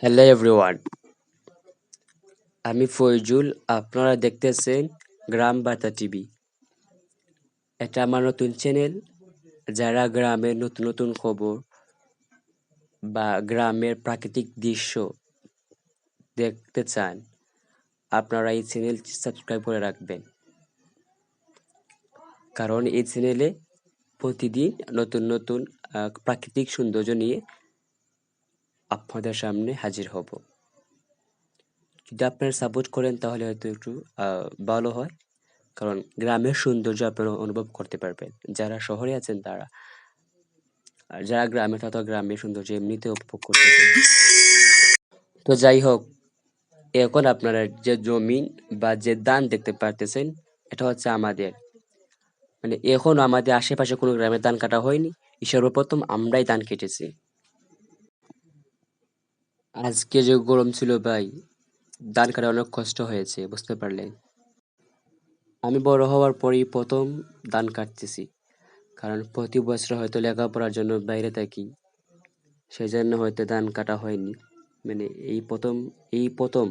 Hello everyone, আমি ফয়জুল। আপনারা দেখতেছেন গ্রাম বার্তা টিভি। এটা আমার নতুন চ্যানেল। যারা গ্রামের নতুন নতুন খবর বা গ্রামের প্রাকৃতিক দৃশ্য দেখতে চান, আপনারা এই চ্যানেলটি সাবস্ক্রাইব করে রাখবেন, কারণ এই চ্যানেলে প্রতিদিন নতুন নতুন প্রাকৃতিক সৌন্দর্য নিয়ে আপনাদের সামনে হাজির হব। যদি আপনারা সাপোর্ট করেন তাহলে হয়তো একটু ভালো হয়, কারণ গ্রামের সৌন্দর্য আপনারা অনুভব করতে পারবেন। যারা শহরে আছেন তারা, আর যারা গ্রামে তারা তো গ্রামের সৌন্দর্য এমনিতে উপভোগ করতেছেন। তো যাই হোক, এখন আপনারা যে জমিন বা যে ধান দেখতে পারতেছেন, এটা হচ্ছে আমাদের, মানে এখন আমাদের আশেপাশে কোনো গ্রামে ধান কাটা হয়নি। এই সর্বপ্রথম আমরাই ধান কেটেছি। আজকে যে গরম ছিল ভাই, ধান কাটা অনেক কষ্ট হয়েছে, বুঝতে পারলেন। আমি বড় হওয়ার পরেই প্রথম ধান কাটতেছি, কারণ প্রতি বছর হয়তো লেখাপড়ার জন্য বাইরে থাকি, সেই জন্য হয়তো ধান কাটা হয়নি। মানে এই প্রথম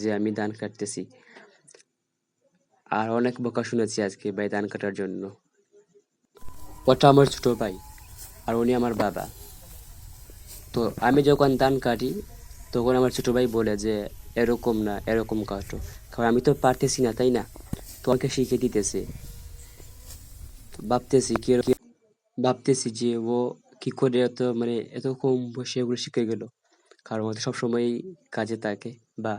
যে আমি ধান কাটতেছি। আর অনেক বকা শুনেছি আজকে ভাই ধান কাটার জন্য। ওটা আমার ছোট ভাই, আর উনি আমার বাবা। তো আমি যখন ধান কাটি, তখন আমার ছোট ভাই বলে যে এরকম না, এরকম কাটো। কারণ আমি তো পারতেছি না, তাই না? তো আমাকে শিখে দিতেছে। ভাবতেছি কি ভাবতেছি যে ও কি করে এত কম বয়সে এগুলো শিখে গেল। কারণ ও তো সবসময়ই কাজে থাকে, বা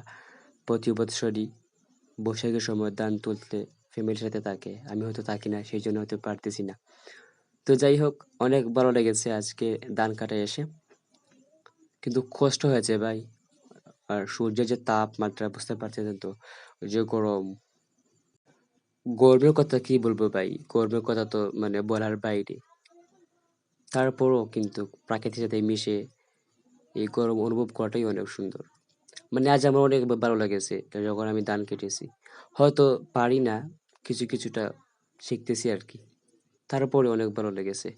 প্রতি বছরই বৈশাখের সময় ধান তুলতে ফ্যামিলির সাথে থাকে। আমি হয়তো থাকি না, সেই জন্য হয়তো পারতেছি না। তো যাই হোক, অনেক ভালো লেগেছে আজকে ধান কাটায় এসে। কিন্তু কষ্ট হয়েছে ভাই। আর সূর্যের যে তাপমাত্রা বুঝতে পারতেছেন তো, ওই যে গরম। গরমের কথা কি বলবো ভাই, গরমের কথা তো মানে বলার বাইরে। তারপরও কিন্তু প্রাকৃতির সাথে মিশে এই গরম অনুভব করাটাই অনেক সুন্দর। মানে আজ আমার অনেক ভালো লেগেছে যখন আমি ধান কেটেছি। হয়তো পারি না, কিছুটা শিখতেছি আর কি। তারপরে অনেক ভালো লেগেছে।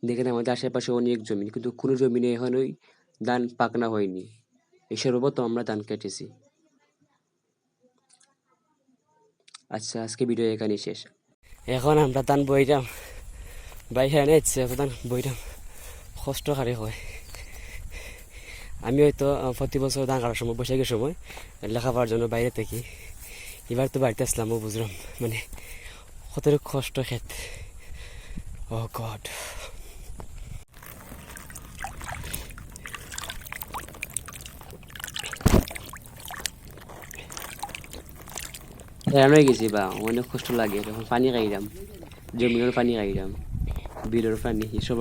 দেখেন আমাদের আশেপাশে অনেক জমি, কিন্তু কোনো জমিনে এখনোই ধান পাকনা হয়নি। এই সর্বপ্রথম আমরা ধান কেটেছি। আচ্ছা, আজকে ভিডিও এখানেই শেষ। এখন আমরা ধান বইরাম, ভাই হ্যাঁ ইচ্ছে ধান বইরাম, কষ্টকারী হয়। আমি হয়তো প্রতি বছর ধান কাটার সময়, বৈশাখের সময় লেখাপড়ার জন্য বাইরে থাকি। এবার তো বাড়িতে আসলাম, ও বুঝলাম মানে কত কষ্ট খেত। ও গড। হ্যাঁ হয়ে গেছি বা অনেক কষ্ট লাগে, যখন পানি খাইলাম, জমির পানি খাইলাম, বিলের পানি, এসব